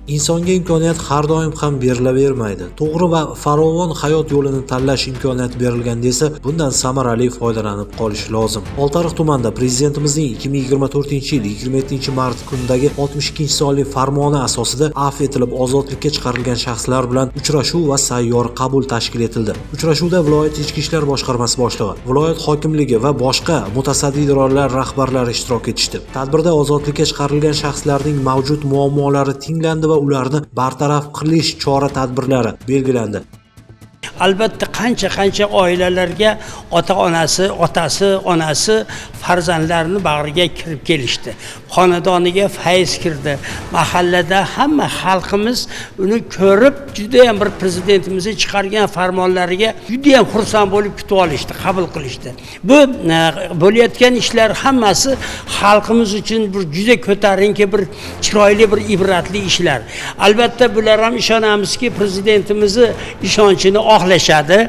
Insonga imkoniyat har doim ham berilavermaydi. To'g'ri va farovon hayot yo'lini tanlash imkoniyati berilganda esa bundan samarali foydalanib qolish lozim. Oltiariq tumanida Prezidentimizning 2024-yil 27-mart kunidagi 62-sonli farmoni asosida afv etilib ozodlikka chiqarilgan shaxslar bilan uchrashuv va sayyor qabul tashkil etildi. Uchrashuvda viloyat ichki ishlar boshqarmasi boshlig'i, viloyat hokimligi va boshqa mutasaddi idoralar rahbarlari ishtirok etishdi. Tadbirda ozodlikka chiqarilgan shaxslarning mavjud muammolari tinglandi va ularni bartaraf qilish chora-tadbirlari belgilandi. Albatta qancha oilalarga ota-onasi, onasi farzandlarini bag'riga kirib kelishdi. Xonadoniga fayz kirdi. Mahallada hamma xalqimiz uni ko'rib juda ham bir prezidentimiz chiqargan farmonlariga juda ham xursand bo'lib kutib olishdi, qabul qilishdi. Bu bo'layotgan ishlar hammasi xalqimiz uchun bir juda ko'tarinki, bir chiroyli, bir ibratli ishlar. Albatta bular ham ishonamizki, prezidentimizni ishonchini oqlashadi.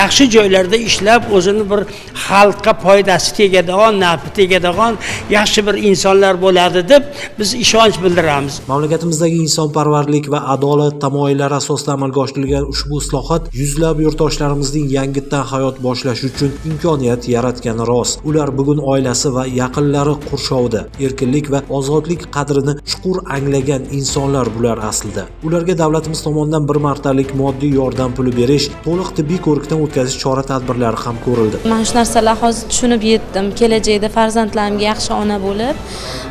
Yaxshi joylarda ishlab o'zini bir xalqqa foydasi tegadigan, nafi tegadigan yaxshi bir insonlar bo'ladi deb biz ishonch bildiramiz. Mamlakatimizdagi insonparvarlik va adolat tamoyillari asosida amalga oshirilgan ushbu islohot yuzlab yurtdoshlarimizning yangitdan hayot boshlash uchun imkoniyat yaratgani rost. Ular bugun oilasi va yaqinlari qurshovida erkinlik va ozodlik qadrini chuqur anglagan insonlar bular aslida. Ularga davlatimiz tomonidan bir martalik moddiy yordam puli berish, to'liq tibbiy ko'rikdan o'tkazish chora-tadbirlari ham ko'rildi. Mana shu narsalar hozir tushunib yetdim. Kelajakda farzandlarimga yaxshi ona bo'lib,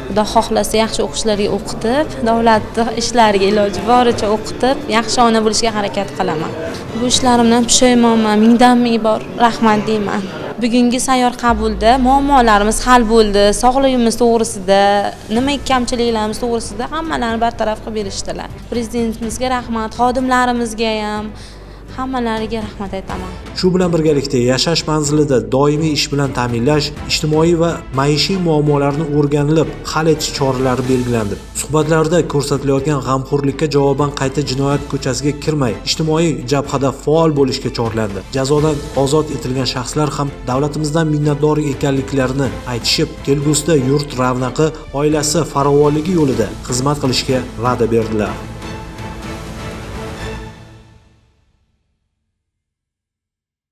Xudo xohlasa yaxshi o'qishlarga o'qitib, davlatning ishlariga iloji boricha o'qitib, yaxshi ona bo'lishga harakat qilaman. Bu ishlarimdan pushaymonman, mingdan-ming bor rahmat deyman. Bugungi sayyor qabulda muammolarimiz hal bo'ldi, sog'lig'imiz to'g'risida, nima kamchiliklarimiz to'g'risida hammalarni bartaraf qilib berishdilar. Prezidentimizga rahmat, xodimlarimizga ham hammalariga rahmat aytaman. Shu bilan birgalikda yashash manzilida doimiy ish bilan ta'minlash, ijtimoiy va maishiy muammolarni o'rganilib, hal etish choralari belgilandi. Suhbatlarda ko'rsatilayotgan g'amxo'rlikka javoban qayta jinoyat ko'chasiga kirmay, ijtimoiy jabhada faol bo'lishga chorlandi. Jazodan ozod etilgan shaxslar ham davlatimizdan minnatdor ekanliklarini aytishib, kelgusida yurt ravnaqi, oilasi farovonligi yo'lida xizmat qilishga va'da berdilar.